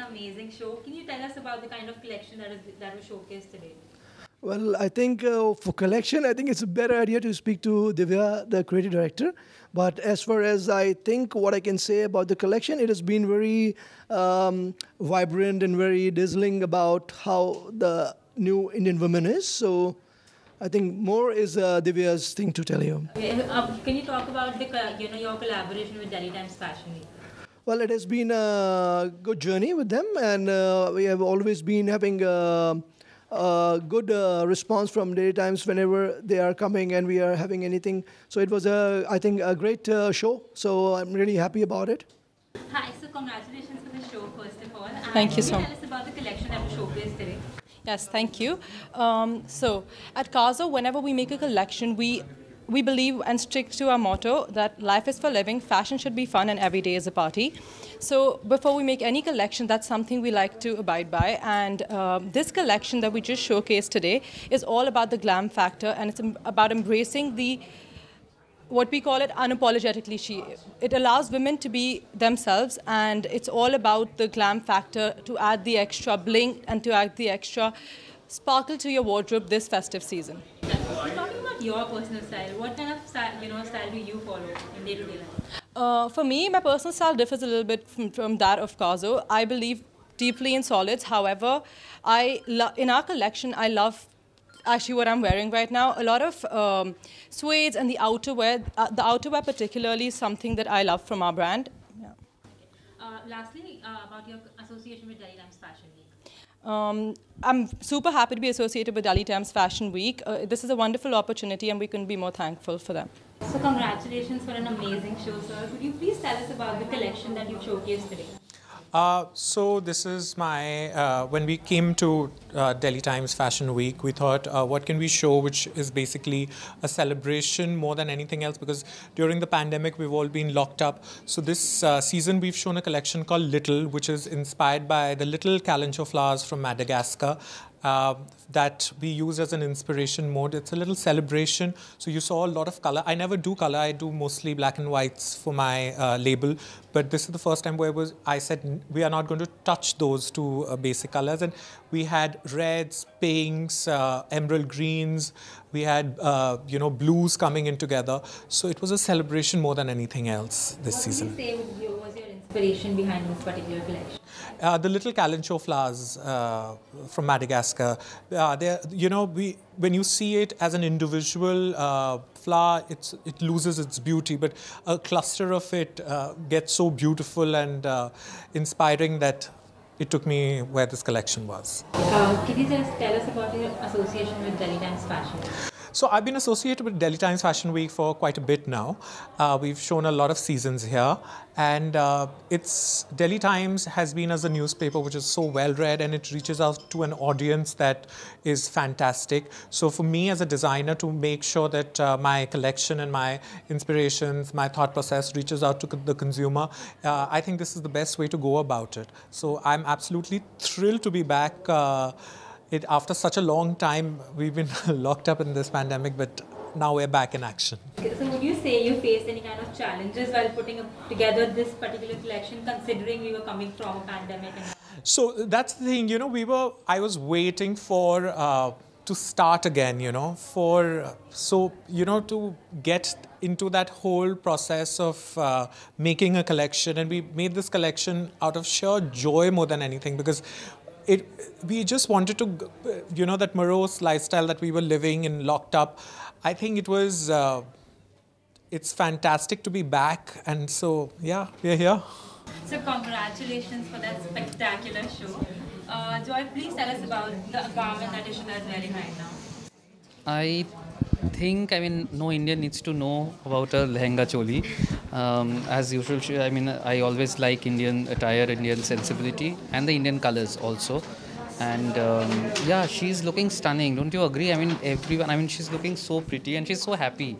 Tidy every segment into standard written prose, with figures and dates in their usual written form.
Amazing show. Can you tell us about the kind of collection that was showcased today? Well, I think for collection, I think it's a better idea to speak to Divya, the creative director. But as far as I think what I can say about the collection, it has been very vibrant and very dazzling about how the new Indian woman is. So I think more is Divya's thing to tell you. Can you talk about your collaboration with Delhi Times Fashion Week? Well, it has been a good journey with them, and we have always been having a good response from Daily Times whenever they are coming and we are having anything. So it was, I think, a great show. So I'm really happy about it. Hi, so congratulations for the show, first of all. Thank you so much. Tell us about the collection that was showcased today. Yes, thank you. So at Kazo, whenever we make a collection, we believe and stick to our motto that life is for living, fashion should be fun, and every day is a party. So before we make any collection, that's something we like to abide by. And this collection that we just showcased today is all about the glam factor, and it's about embracing what we call it unapologetically. It allows women to be themselves, and it's all about the glam factor to add the extra bling and to add the extra sparkle to your wardrobe this festive season. Talking about your personal style, what kind of style do you follow in day-to-day life? For me, my personal style differs a little bit from that of Kazo. I believe deeply in solids. However, in our collection, I love actually what I'm wearing right now. A lot of suedes and the outerwear. The outerwear particularly is something that I love from our brand. Yeah. Lastly, about your association with Delhi Times Fashion Week. I'm super happy to be associated with Delhi Times Fashion Week. This is a wonderful opportunity and we couldn't be more thankful for them. So congratulations for an amazing show, sir. Could you please tell us about the collection that you showcased today? So this is my, when we came to Delhi Times Fashion Week, we thought, what can we show which is basically a celebration more than anything else, because during the pandemic, we've all been locked up. So this season, we've shown a collection called Little, which is inspired by the little calenture flowers from Madagascar. That we use as an inspiration mode. It's a little celebration. So you saw a lot of color. I never do color. I do mostly black and whites for my label. But this is the first time where I said we are not going to touch those two basic colors. And we had reds, pinks, emerald greens. We had blues coming in together. So it was a celebration more than anything else this season. What would you say was your inspiration behind this particular collection? The little calenture flowers from Madagascar. When you see it as an individual flower, it loses its beauty, but a cluster of it gets so beautiful and inspiring that it took me where this collection was. Can you just tell us about your association with Delhi Times Fashion Week? So I've been associated with Delhi Times Fashion Week for quite a bit now. We've shown a lot of seasons here, and Delhi Times has been as a newspaper which is so well read, and it reaches out to an audience that is fantastic. So for me as a designer, to make sure that my collection and my inspirations, my thought process reaches out to the consumer, I think this is the best way to go about it. So I'm absolutely thrilled to be back. After such a long time, we've been locked up in this pandemic, but now we're back in action. Okay, so would you say you faced any kind of challenges while putting together this particular collection, considering we were coming from a pandemic? So that's the thing, I was waiting for to start again, to get into that whole process of making a collection. And we made this collection out of sheer joy more than anything, because we just wanted to, that morose lifestyle that we were living in, locked up. I think it's fantastic to be back. And so, yeah, we're here. So congratulations for that spectacular show. Joy, please tell us about the garment that Ishita is wearing right now. I think, no Indian needs to know about a lehenga choli. As usual, I always like Indian attire, Indian sensibility, and the Indian colors also. And she's looking stunning. Don't you agree? She's looking so pretty and she's so happy.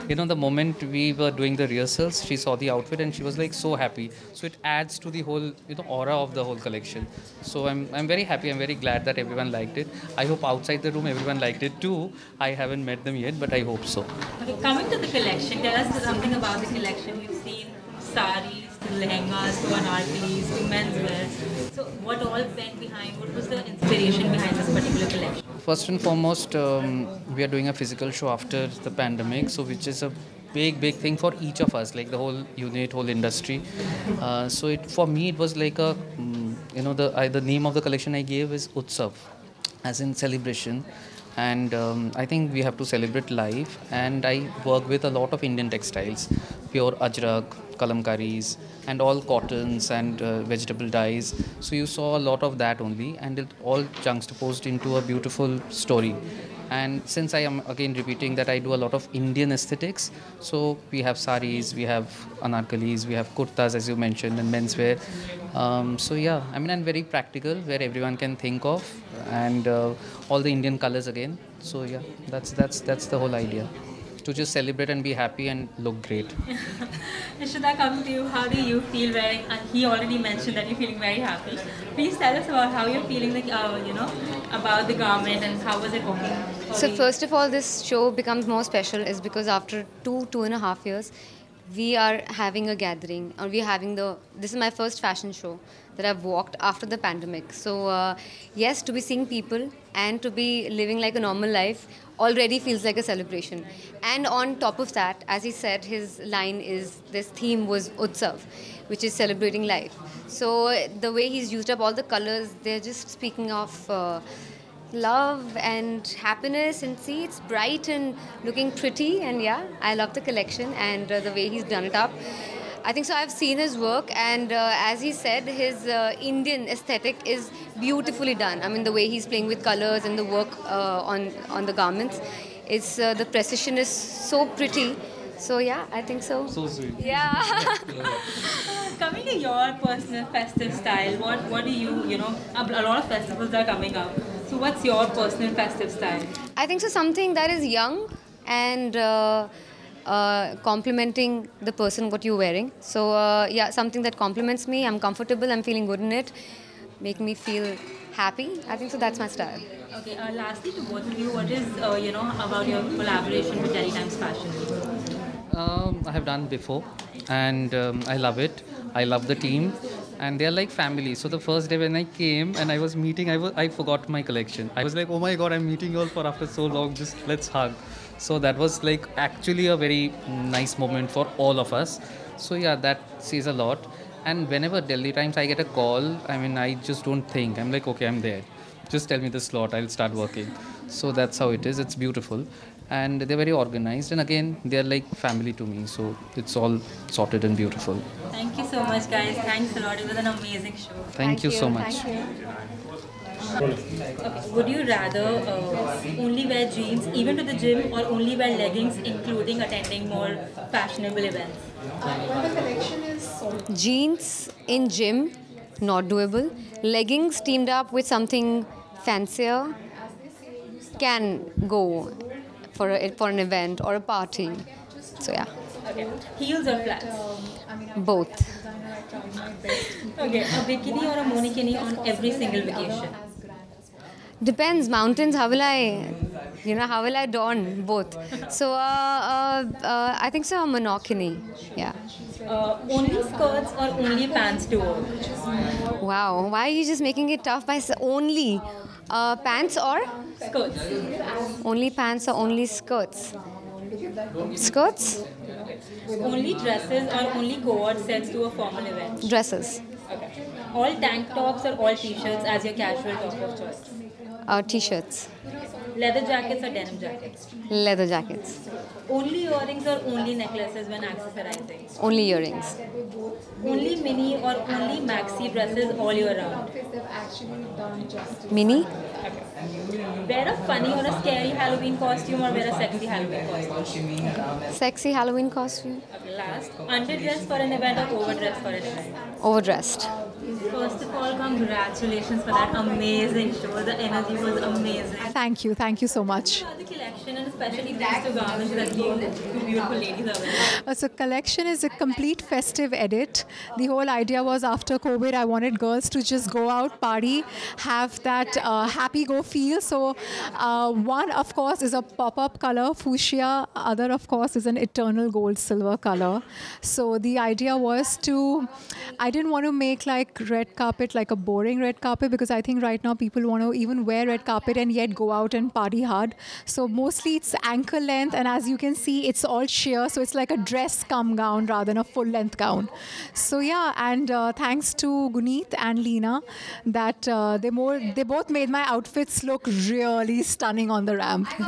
The moment we were doing the rehearsals, she saw the outfit and she was like so happy. So it adds to the whole, aura of the whole collection. So I'm very happy. I'm very glad that everyone liked it. I hope outside the room everyone liked it too. I haven't met them yet, but I hope so. Okay, coming to the collection, tell us something about the collection. We've seen saris, to lehengas, to anarkalis, to menswear. So what all went behind? What was the inspiration behind this particular collection? First and foremost, we are doing a physical show after the pandemic, so which is a big thing for each of us, like the whole unit, whole industry. For me, it was like the name of the collection I gave is Utsav, as in celebration. And I think we have to celebrate life, and I work with a lot of Indian textiles, pure ajrak, kalamkaris, and all cottons and vegetable dyes. So you saw a lot of that only, and it all juxtaposed into a beautiful story. And since I am again repeating that I do a lot of Indian aesthetics, so we have saris, we have anarkalis, we have kurtas as you mentioned, and menswear. I'm very practical, where everyone can think of, and all the Indian colors again. So yeah, that's the whole idea, to just celebrate and be happy and look great. Ishita, coming to you, how do you feel wearing? He already mentioned that you're feeling very happy. Please tell us about how you're feeling, about the garment and how was it working? So first of all, this show becomes more special is because after 2.5 years, we are having a gathering, or this is my first fashion show that I've walked after the pandemic. So yes, to be seeing people and to be living like a normal life already feels like a celebration. And on top of that, as he said, his theme was Utsav, which is celebrating life. So the way he's used up all the colors, they're just speaking of love and happiness, and see, it's bright and looking pretty, and yeah, I love the collection and the way he's done it up. I think so. I've seen his work, and as he said, his Indian aesthetic is beautifully done. The way he's playing with colors and the work on the garments, the precision is so pretty. So yeah, I think so. So sweet. Yeah. Coming to your personal festive style, what do you, a lot of festivals are coming up. So what's your personal festive style? I think so, something that is young and complementing the person what you're wearing. So something that complements me. I'm comfortable, I'm feeling good in it, make me feel happy. I think so, that's my style. Okay, lastly to both of you, what is, about your collaboration with Delhi Times Fashion Week? I have done before, and I love it. I love the team, and they're like family. So the first day when I came and I was meeting, I forgot my collection. I was like, oh my god, I'm meeting you all for after so long, just let's hug. So that was like actually a very nice moment for all of us. So yeah, that says a lot. And whenever Delhi Times I get a call, I just don't think. I'm like, okay, I'm there. Just tell me the slot, I'll start working. So that's how it is. It's beautiful. And they're very organized. And again, they're like family to me. So it's all sorted and beautiful. Thank you so much, guys. Thanks a lot. It was an amazing show. Thank you so much. Okay. Would you rather only wear jeans even to the gym, or only wear leggings including attending more fashionable events? Jeans in gym, not doable. Leggings teamed up with something fancier can go for an event or a party. So yeah. Okay. Heels or flats? Both. Okay. A bikini or a monokini on every single vacation? Depends. Mountains, how will I don both? So I think so, a monokini. Yeah. Only skirts or only pants to wear? Wow. Why are you just making it tough by only? Pants or Skirts. only pants or only skirts? Skirts? Only dresses or only co-ord sets to a formal event. Dresses. Okay. All tank tops or all t-shirts as your casual top of choice. T-shirts. Leather jackets or denim jackets. Leather jackets. Only earrings or only necklaces when accessorizing. Only earrings. Only mini or only maxi dresses all year round. Mini? Wear a funny or a scary Halloween costume or wear a sexy Halloween costume. Sexy Halloween costume? Okay, last, underdressed for an event or overdressed for an event. Overdressed. First of all, congratulations for that amazing show. The energy was amazing. Thank you so much. The collection and especially these two garments that you two beautiful ladies are wearing. So collection is a complete festive edit. The whole idea was after COVID, I wanted girls to just go out, party, have that happy go feel. So one, of course, is a pop-up color, fuchsia. Other, of course, is an eternal gold silver color. So the idea was I didn't want to make like red carpet, like a boring red carpet, because I think right now people want to even wear red carpet and yet go out and party hard. So mostly it's ankle length, and as you can see, it's all sheer. So it's like a dress cum gown rather than a full length gown. So yeah, and thanks to Guneet and Leena, that they both made my outfits look really stunning on the ramp. You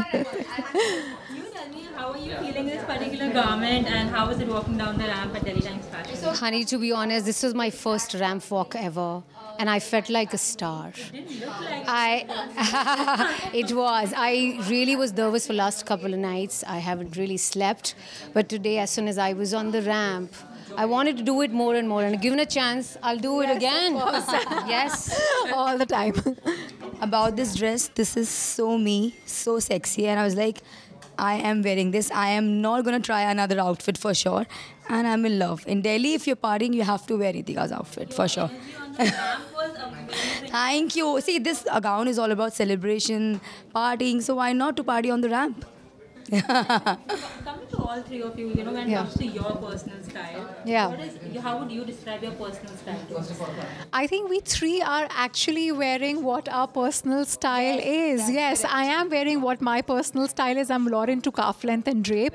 tell me, how are you feeling this particular garment and how was it walking down the ramp at Delhi Times Fashion Week? Honey, to be honest, this was my first ramp walk ever, and I felt like a star. Didn't look like It was. I really was nervous for last couple of nights. I haven't really slept, but today, as soon as I was on the ramp, I wanted to do it more and more. And given a chance, I'll do it again. Yes, All the time. About this dress, this is so me, so sexy, and I was like, I am wearing this. I am not going to try another outfit for sure, and I'm in love. In Delhi, if you're partying, you have to wear Ritika's outfit for sure. on the ramp was amazing. Thank you. See, this gown is all about celebration, partying, so why not to party on the ramp? Coming to all three of you, when it comes to your personal style, Yeah. how would you describe your personal style? I think we three are actually wearing what our personal style is. Yes, I am wearing what my personal style is. I'm more into calf length and drape.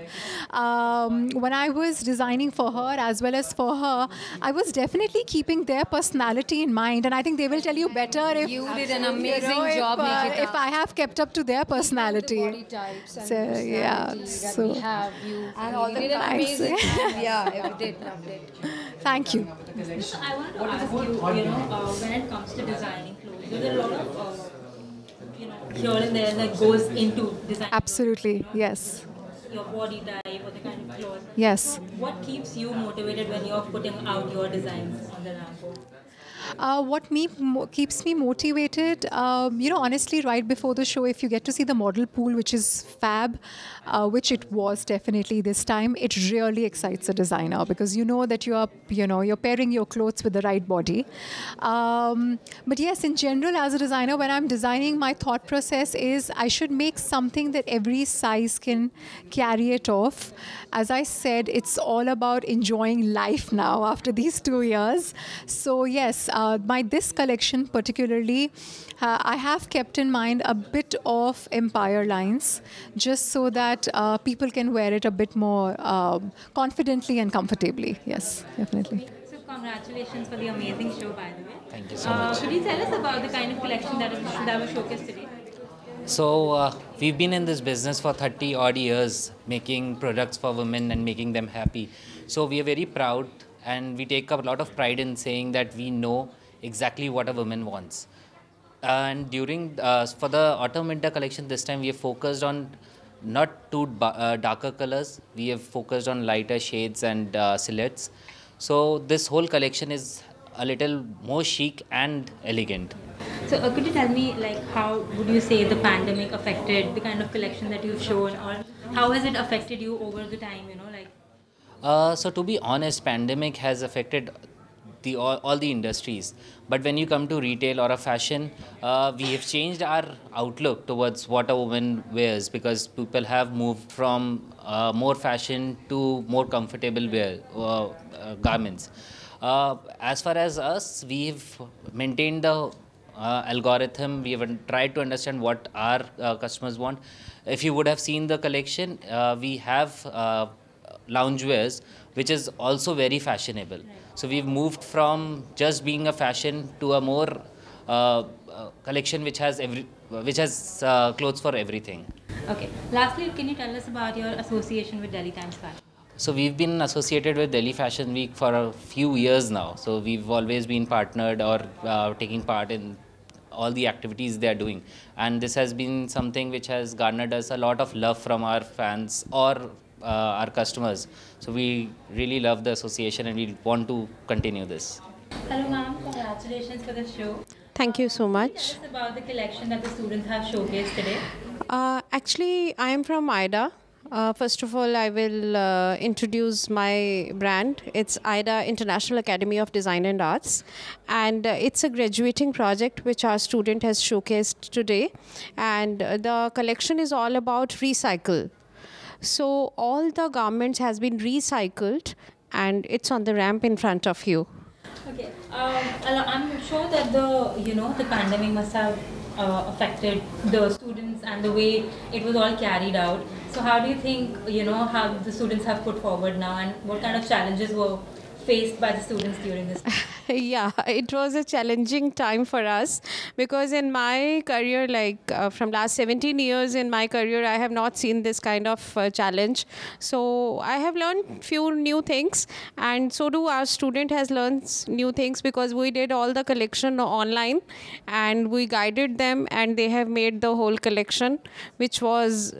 When I was designing for her as well as for her, I was definitely keeping their personality in mind. And I think they will tell you better if you did an amazing job, Nikita. if I have kept up to their personality. Body types and So, yeah, personality so- that we have. You And all the did an thanks. amazing job. Yeah, you did. Loved it. Thank you. So I wanted to ask you, when it comes to designing clothes, there's a lot of, here and there that goes into design. Absolutely, yes. Your body type or the kind of clothes. Yes. What keeps you motivated when you're putting out your designs on the ramp? What keeps me motivated, honestly, right before the show, if you get to see the model pool, which is fab, which it was definitely this time, it really excites a designer because you know that you're pairing your clothes with the right body. But yes, in general, as a designer, when I'm designing, my thought process is I should make something that every size can carry it off. As I said, it's all about enjoying life now after these 2 years. So yes, this collection particularly, I have kept in mind a bit of empire lines, just so that people can wear it a bit more confidently and comfortably. Yes, definitely. So congratulations for the amazing show, by the way. Thank you so much. Could you tell us about the kind of collection that was showcased today? So we've been in this business for 30 odd years, making products for women and making them happy. So we are very proud and we take a lot of pride in saying that we know exactly what a woman wants. And for the autumn winter collection this time, we have focused on not too darker colors. We have focused on lighter shades and silhouettes. So this whole collection is a little more chic and elegant. So could you tell me, how would you say the pandemic affected the kind of collection that you've shown, or how has it affected you over the time, So to be honest, pandemic has affected all the industries. But when you come to retail or a fashion, we have changed our outlook towards what a woman wears because people have moved from more fashion to more comfortable wear garments. As far as us, we've maintained the algorithm. We have tried to understand what our customers want. If you would have seen the collection, we have loungewears, which is also very fashionable. So we've moved from just being a fashion to a more collection which has clothes for everything. Okay. Lastly, can you tell us about your association with Delhi Times Fashion? So we've been associated with Delhi Fashion Week for a few years now. So we've always been partnered or taking part in all the activities they are doing. And this has been something which has garnered us a lot of love from our fans or our customers. So we really love the association and we want to continue this. Hello ma'am, congratulations for the show. Thank you so much. Tell us about the collection that the students have showcased today. Actually, I am from IDA. First of all, I will introduce my brand. It's IDA International Academy of Design and Arts. And it's a graduating project which our student has showcased today. And the collection is all about recycle. So all the garments has been recycled and it's on the ramp in front of you. Okay. I'm sure that the pandemic must have affected the students and the way it was all carried out. So how do you think, how the students have put forward now and what kind of challenges were faced by the students during this time? Yeah, it was a challenging time for us because in my career, from last 17 years in my career, I have not seen this kind of challenge. So I have learned few new things and so do our student has learned new things because we did all the collection online and we guided them and they have made the whole collection which was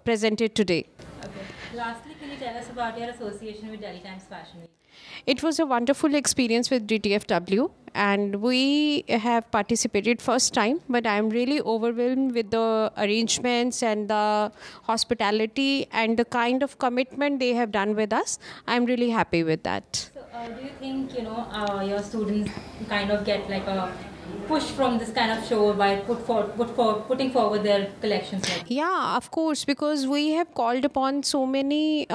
presented today. Okay. Lastly, can you tell us about your association with Delhi Times Fashion Week? It was a wonderful experience with DTFW and we have participated first time, but I'm really overwhelmed with the arrangements and the hospitality and the kind of commitment they have done with us. I'm really happy with that. So do you think, your students kind of get like a push from this kind of show by putting forward their collections? Yeah, of course, because we have called upon so many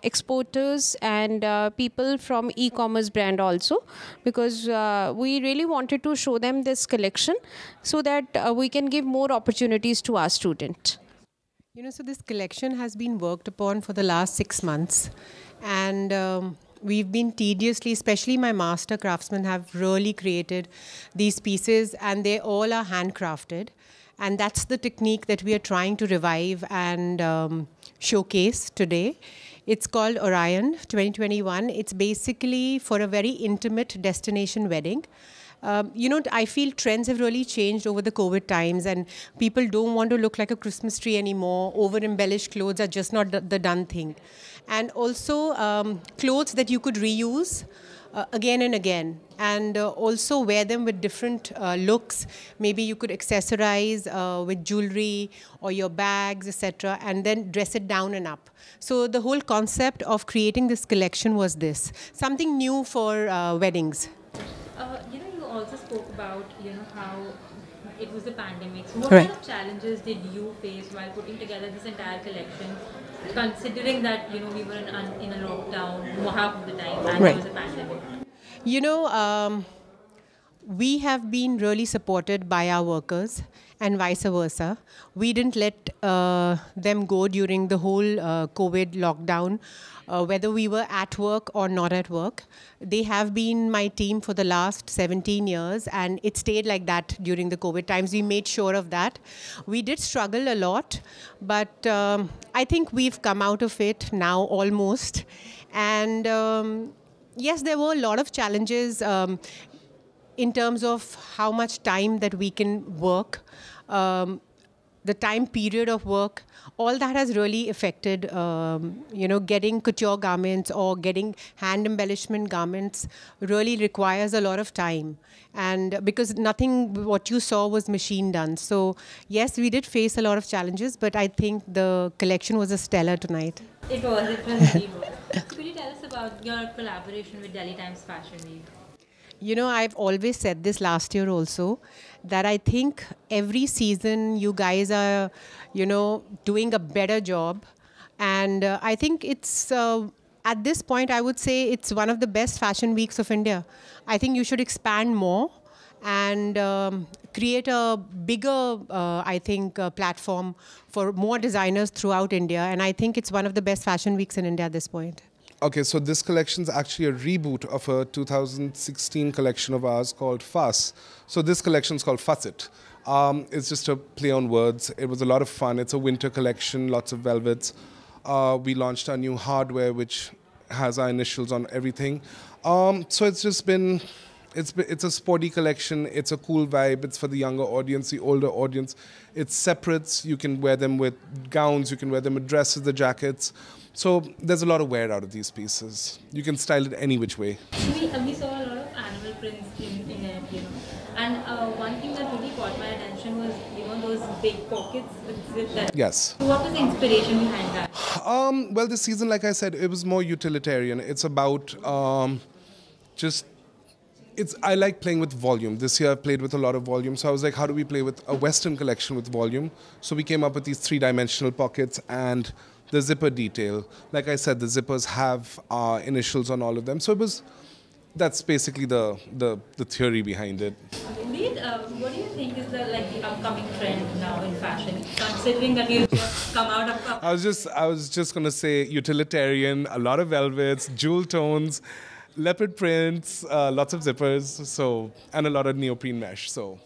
exporters and people from e-commerce brand also because we really wanted to show them this collection so that we can give more opportunities to our student. So this collection has been worked upon for the last 6 months and we've been tediously, especially my master craftsmen have really created these pieces and they all are handcrafted. And that's the technique that we are trying to revive and showcase today. It's called Orion 2021. It's basically for a very intimate destination wedding. I feel trends have really changed over the COVID times and people don't want to look like a Christmas tree anymore. Over-embellished clothes are just not the done thing. And also clothes that you could reuse again and again and also wear them with different looks. Maybe you could accessorize with jewelry or your bags, etc. and then dress it down and up. So the whole concept of creating this collection was this, something new for weddings. You also spoke about, how it was the pandemic. So what Right. kind of challenges did you face while putting together this entire collection, considering that, we were in a lockdown half of the time and there was a pandemic? We have been really supported by our workers and vice versa. We didn't let them go during the whole COVID lockdown, whether we were at work or not at work. They have been my team for the last 17 years and it stayed like that during the COVID times. We made sure of that. We did struggle a lot, but I think we've come out of it now almost. And yes, there were a lot of challenges in terms of how much time that we can work, the time period of work. All that has really affected, getting couture garments or getting hand embellishment garments really requires a lot of time. And because nothing what you saw was machine done. So yes, we did face a lot of challenges, but I think the collection was a stellar tonight. It was indeed. Could you tell us about your collaboration with Delhi Times Fashion Week? I've always said this last year also, that I think every season you guys are, doing a better job. And I think it's, at this point, I would say it's one of the best fashion weeks of India. I think you should expand more and create a bigger, I think, platform for more designers throughout India. And I think it's one of the best fashion weeks in India at this point. Okay, so this collection is actually a reboot of a 2016 collection of ours called Fuss. So this collection is called Fuss It. It's just a play on words. It was a lot of fun. It's a winter collection, lots of velvets. We launched our new hardware, which has our initials on everything. So it's just been, it's a sporty collection. It's a cool vibe. It's for the younger audience, the older audience. It's separates. You can wear them with gowns. You can wear them with dresses, the jackets. So there's a lot of wear out of these pieces. You can style it any which way. We saw a lot of animal prints in it, you know. And one thing that really caught my attention was, you know, those big pockets with zip that. Yes. So what was the inspiration behind that? Well, this season, like I said, it was more utilitarian. It's about I like playing with volume. This year I've played with a lot of volume. So I was like, how do we play with a Western collection with volume? So we came up with these 3-dimensional pockets and the zipper detail. Like I said, the zippers have initials on all of them. So that's basically the theory behind it. Indeed, what do you think is the upcoming trend now in fashion? Considering that you've just come out of... I was just going to say utilitarian, a lot of velvets, jewel tones, leopard prints, lots of zippers, and a lot of neoprene mesh. So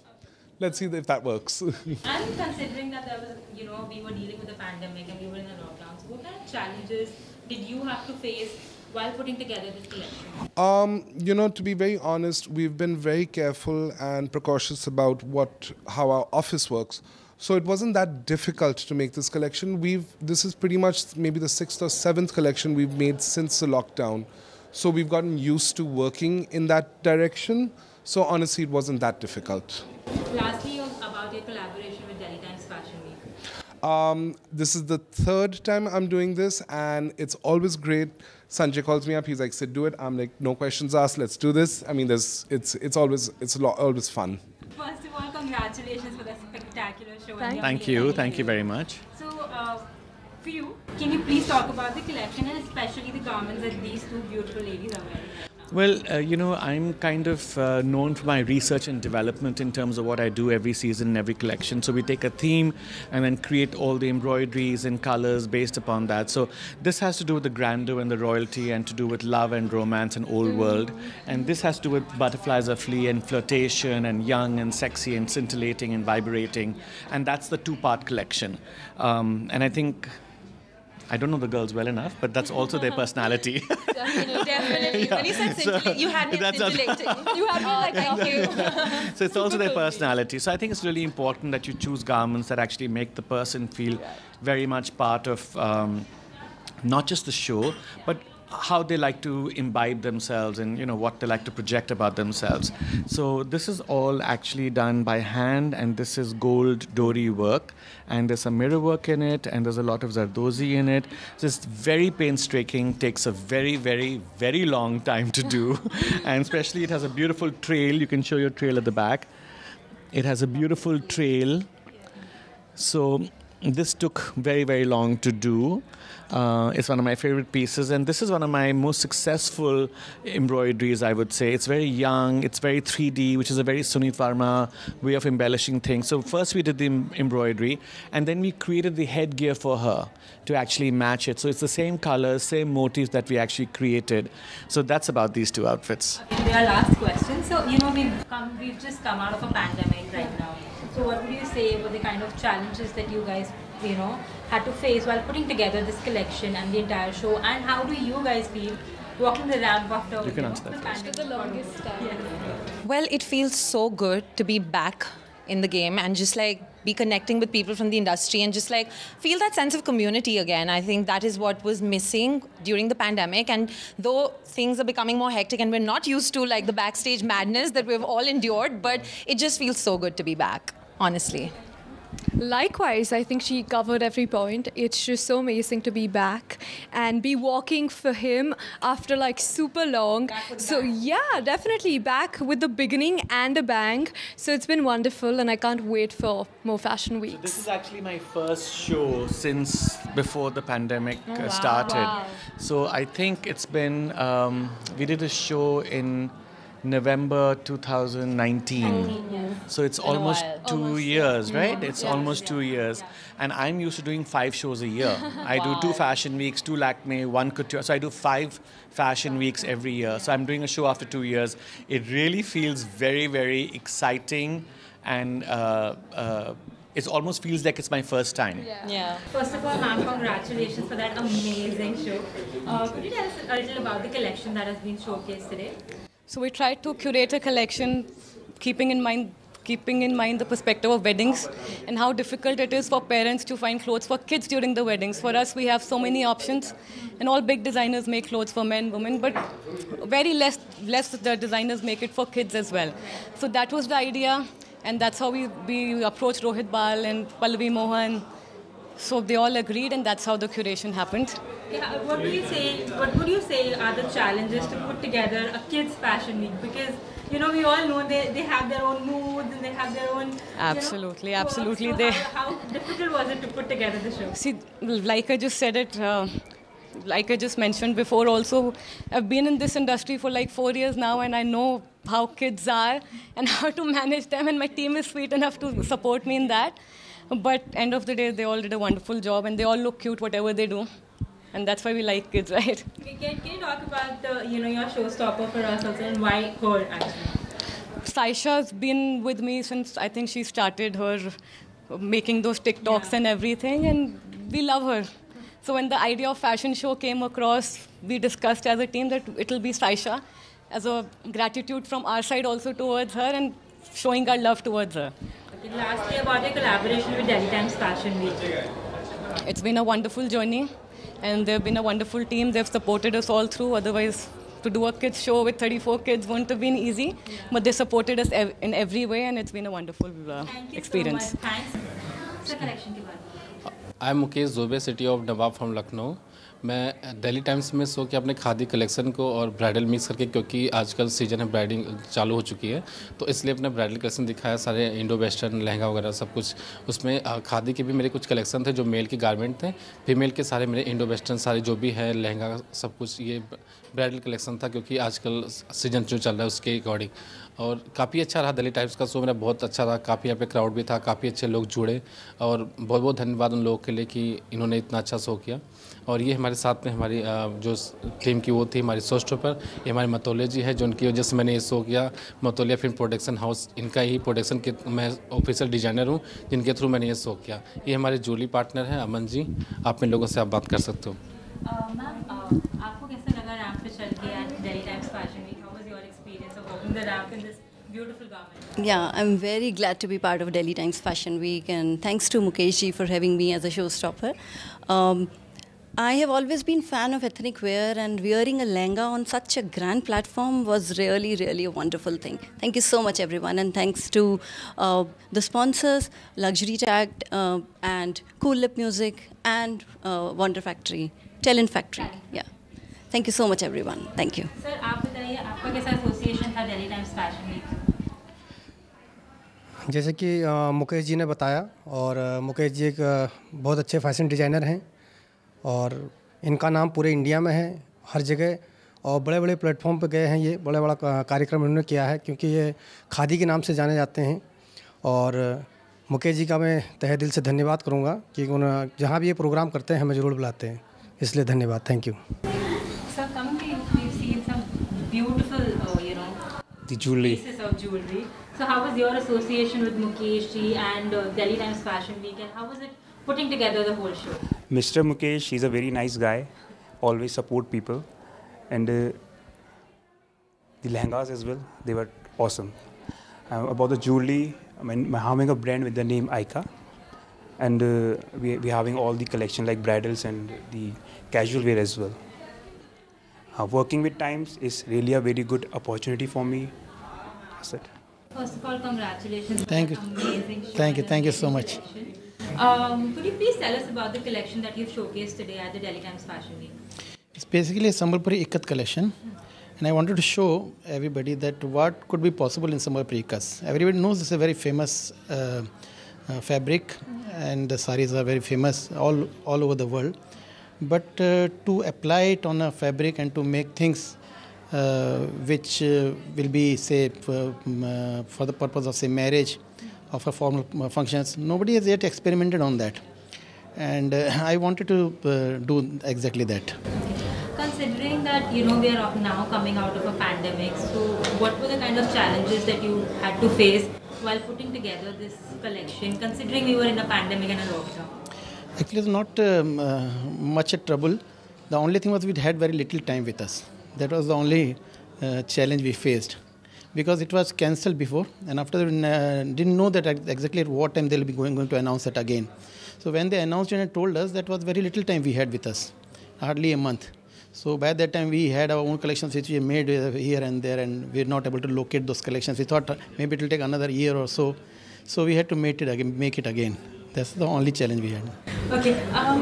let's see if that works. And considering that there was, you know, we were dealing with the pandemic and we were in a lockdown, so what kind of challenges did you have to face while putting together this collection? You know, to be very honest, we've been very careful and precautious about how our office works. So it wasn't that difficult to make this collection. This is pretty much maybe the 6th or 7th collection we've made since the lockdown. So we've gotten used to working in that direction. So honestly, it wasn't that difficult. Lastly, about your collaboration with Delhi Times Fashion Week. This is the 3rd time I'm doing this, and it's always great. Sanjay calls me up. He's like, "Sid, do it." I'm like, "No questions asked. Let's do this." I mean, it's always fun. First of all, congratulations for the spectacular show. Thank you very much. So, for you, can you please talk about the collection and especially the garments that these two beautiful ladies are wearing? Well, you know, I'm kind of known for my research and development in terms of what I do every season in every collection. So we take a theme and then create all the embroideries and colors based upon that. So this has to do with the grandeur and the royalty and to do with love and romance and old world. And this has to do with butterflies of flea and flirtation and young and sexy and scintillating and vibrating. And that's the 2-part collection. And I think... I don't know the girls well enough, but that's also their personality. Definitely. When you said scintillating, you had me scintillating. You had me like, thank you. So it's also their personality. So I think it's really important that you choose garments that actually make the person feel very much part of not just the show, but how they like to imbibe themselves and, you know, what they like to project about themselves. So this is all actually done by hand, and this is gold dori work, and there's some mirror work in it, and there's a lot of Zardozi in it. So it's very painstaking, takes a very, very, very long time to do. And especially it has a beautiful trail. You can show your trail at the back. It has a beautiful trail. So this took very, very long to do. It's one of my favorite pieces, and this is one of my most successful embroideries, I would say. It's very young, it's very 3D, which is a very Sunit Varma way of embellishing things. So first we did the embroidery, and then we created the headgear for her to actually match it. So it's the same colors, same motifs that we actually created. So that's about these two outfits. Okay, our last question. So, you know, we've just come out of a pandemic right now. So what would you say were the kind of challenges that you guys, you know, had to face while putting together this collection and the entire show? And how do you guys feel walking the ramp after the longest time? Yes. Well, it feels so good to be back in the game and just like be connecting with people from the industry and just like feel that sense of community again. I think that is what was missing during the pandemic. And though things are becoming more hectic and we're not used to like the backstage madness that we've all endured, but it just feels so good to be back, honestly. Likewise, I think she covered every point. It's just so amazing to be back and be walking for him after like super long. So yeah, definitely back with the beginning and a bang. So it's been wonderful and I can't wait for more fashion weeks. So this is actually my first show since before the pandemic started. Wow. So I think it's been, we did a show in November 2019. So it's almost 2 years, right? It's almost 2 years. And I'm used to doing 5 shows a year. I do 2 fashion weeks, 2 Lakme, 1 couture. So I do 5 fashion weeks every year. So I'm doing a show after 2 years. It really feels very, very exciting, and it almost feels like it's my first time. Yeah. First of all, ma'am, congratulations for that amazing show. Could you tell us a little about the collection that has been showcased today? So we tried to curate a collection keeping in mind the perspective of weddings and how difficult it is for parents to find clothes for kids during the weddings. For us, we have so many options, and all big designers make clothes for men, women, but very less the designers make it for kids as well. So that was the idea, and that's how we approached Rohit Bal and Pallavi Mohan. So they all agreed, and that's how the curation happened. Yeah, what would you say are the challenges to put together a kids fashion week? Because we all know they have their own moods and they have their own. Absolutely. So how difficult was it to put together the show? See, like I just said it, like I just mentioned before also, I've been in this industry for like 4 years now, and I know how kids are and how to manage them, and my team is sweet enough to support me in that. But end of the day, they all did a wonderful job, and they all look cute whatever they do. And that's why we like kids, right? Can you talk about your showstopper for us also, and why her actually? Saisha's been with me since I think she started her making those TikToks and everything, and we love her. So when the idea of fashion show came across, we discussed as a team that it'll be Saisha, as a gratitude from our side also towards her and showing our love towards her. Okay, lastly, about your collaboration with Delhi Times Fashion Week. It's been a wonderful journey, and they've been a wonderful team. They've supported us all through. Otherwise, to do a kids show with 34 kids wouldn't have been easy. But they supported us in every way, and it's been a wonderful experience. So much. Thanks. Sir, collection के बाद. I'm Mukesh Zobe, City of Nawab from Lucknow. मैं Delhi times में सो के अपने khadi collection को और bridal mix करके, क्योंकि आजकल सीजन है ब्राइडिंग चालू हो चुकी है, तो इसलिए अपने ब्राइडल कलेक्शन दिखाया, सारे इंडो वेस्टर्न लहंगा वगैरह सब कुछ। उसमें खादी के भी मेरे कुछ कलेक्शन थे जो मेल के गारमेंट थे, फीमेल के सारे मेरे इंडो वेस्टर्न सारे जो भी है लहंगा सब कुछ ये ब्राइडल कलेक्शन था, क्योंकि आजकल सीजन जो चल रहा है उसके अकॉर्डिंग। और काफ़ी अच्छा रहा दिल्ली टाइम्स का शो, मेरा बहुत अच्छा रहा। काफ़ी यहाँ पे क्राउड भी था, काफ़ी अच्छे लोग जुड़े, और बहुत बहुत धन्यवाद उन लोगों के लिए कि इन्होंने इतना अच्छा शो किया। और ये हमारे साथ में हमारी जो टीम की वो थी हमारी शो स्टॉपर, ये हमारे मतौले जी है, जो उनकी वजह से मैंने ये शो किया। मतौलिया फिल्म प्रोडक्शन हाउस, इनका ही प्रोडक्शन के मैं ऑफिशियल डिज़ाइनर हूँ, जिनके थ्रू मैंने ये शो किया। ये हमारे जूली पार्टनर हैं अमन जी, आप इन लोगों से आप बात कर सकते हो। मैम, आपको कैसा लगा रैंप पे चल के at Delhi Times Fashion Week? How was your experience of walking the ramp in this beautiful garment? Yeah, I'm very glad to be part of Delhi Times Fashion Week, and thanks to Mukesh ji for having me as a showstopper. I have always been fan of ethnic wear, and wearing a lehenga on such a grand platform was really, really a wonderful thing. Thank you so much, everyone, and thanks to the sponsors, Luxury Tag, and Cool Lip Music, and Wonder Factory, Talent Factory. Yeah. Thank you so much, everyone. Thank you. Sir, आप बताइए आपका कैसा association था Delhi Times Fashion Week? जैसे कि मुकेश जी ने बताया, और मुकेश जी एक बहुत अच्छे फैशन डिज़ाइनर हैं, और इनका नाम पूरे इंडिया में है हर जगह, और बड़े बड़े प्लेटफॉर्म पे गए हैं। ये बड़ा बड़ा कार्यक्रम इन्होंने किया है, क्योंकि ये खादी के नाम से जाने जाते हैं। और मुकेश जी का मैं तहे दिल से धन्यवाद करूँगा कि उन्होंने जहाँ भी ये प्रोग्राम करते हैं हमें ज़रूर बुलाते हैं, इसलिए धन्यवाद। Thank you. Sir, coming to you, we've seen some beautiful, the jewelry. pieces of jewelry. So how was your association with Mukesh ji and Delhi Times Fashion Week, and how was it putting together the whole show? Mr. Mukesh, he's a very nice guy, always support people, and the lehengas as well, they were awesome. About the jewelry, I mean, we're having a brand with the name Aika, and we're having all the collection like bridals and the casual wear as well. Working with Times is really a very good opportunity for me. That's it. First of all, congratulations. Thank you. Amazing show. Thank you so much. Could you please tell us about the collection that you've showcased today at the Delhi Times Fashion Week? It's basically a Sambalpuri Ikat collection, and I wanted to show everybody that what could be possible in Sambalpuri Ikat. Everybody knows it's a very famous fabric, and the saris are very famous all over the world. But to apply it on a fabric and to make things which will be, say, for the purpose of, say, marriage or for formal functions. Nobody has yet experimented on that. And I wanted to do exactly that. Considering that, we are now coming out of a pandemic, so what were the kind of challenges that you had to face while putting together this collection, considering we were in a pandemic and a lockdown? Actually, it's not much a trouble. The only thing was we had very little time with us. That was the only challenge we faced, because it was cancelled before, and after that didn't know that exactly at what time they'll be going to announce it again. So when they announced it and told us, that was very little time we had with us, hardly a month. So by that time we had our own collections which we made here and there, and we were not able to locate those collections. We thought maybe it will take another year or so. So we had to make it again. That's the only challenge we had. Okay, now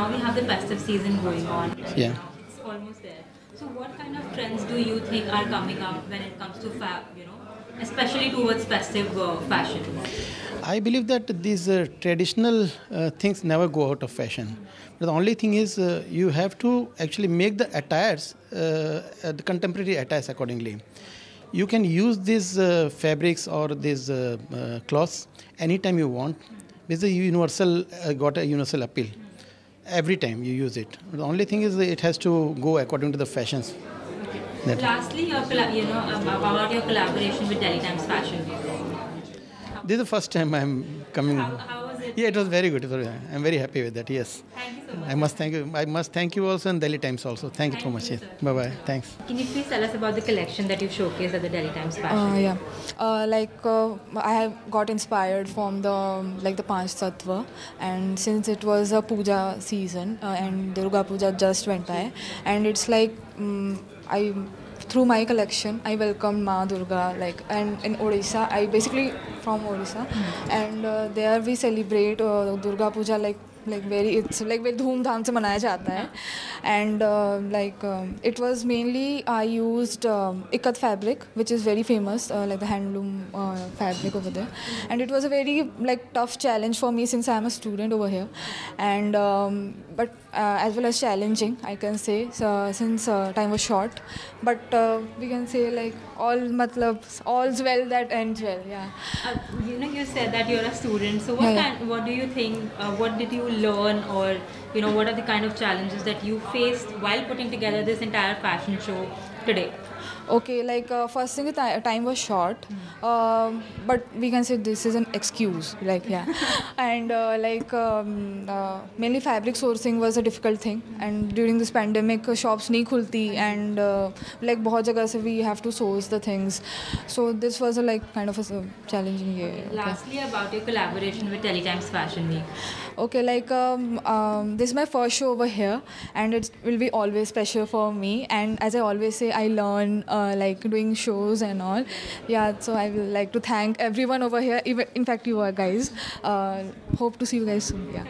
we have the festive season going on. Yeah. It's almost there. So what kind of trends do you think are coming up when it comes to especially towards festive fashion? I believe that these traditional things never go out of fashion. But the only thing is you have to actually make the attires, the contemporary attires accordingly. You can use these fabrics or these cloths anytime you want. It's a universal, got a universal appeal. Every time you use it. The only thing is it has to go according to the fashions. Okay. Lastly, about your collaboration with Delhi Times Fashion Week. This is the first time I'm coming. How was it? Yeah, it was very good. I'm very happy with that. Yes. Thank you so much. I must thank you also, and Delhi Times also. Thank you so much. Yes. Bye bye. Thanks. Can you please tell us about the collection that you showcased at the Delhi Times Fashion Week? I have got inspired from the Panch Tattva, and since it was a puja season and Durga Puja just went by, and it's like through my collection, I welcomed Ma Durga, and in Odisha, I basically from Odisha, and there we celebrate Durga Puja very धूम धाम से मनाया जाता है, and it was mainly I used ikat fabric, which is very famous, like the handloom fabric over there, and it was a very tough challenge for me since I am a student over here, and but as well as challenging, I can say, since time was short, but we can say all's well that ends well. Yeah. You said that you're a student, so what do you think? What did you learn, or what are the kind of challenges that you faced while putting together this entire fashion show today? Okay, first thing, time was short, but we can say this is an excuse, and mainly fabric sourcing was a difficult thing, and during this pandemic shops nahi khulti, and bahut jagah se we have to source the things, so this was a kind of a challenging year. Okay. Lastly, about your collaboration with Delhi Times Fashion Week. Okay, this is my first show over here, and it will be always special for me, and as I always say, I learn doing shows and all. Yeah, so I will like to thank everyone over here, even in fact you guys. Hope to see you guys soon. Yeah.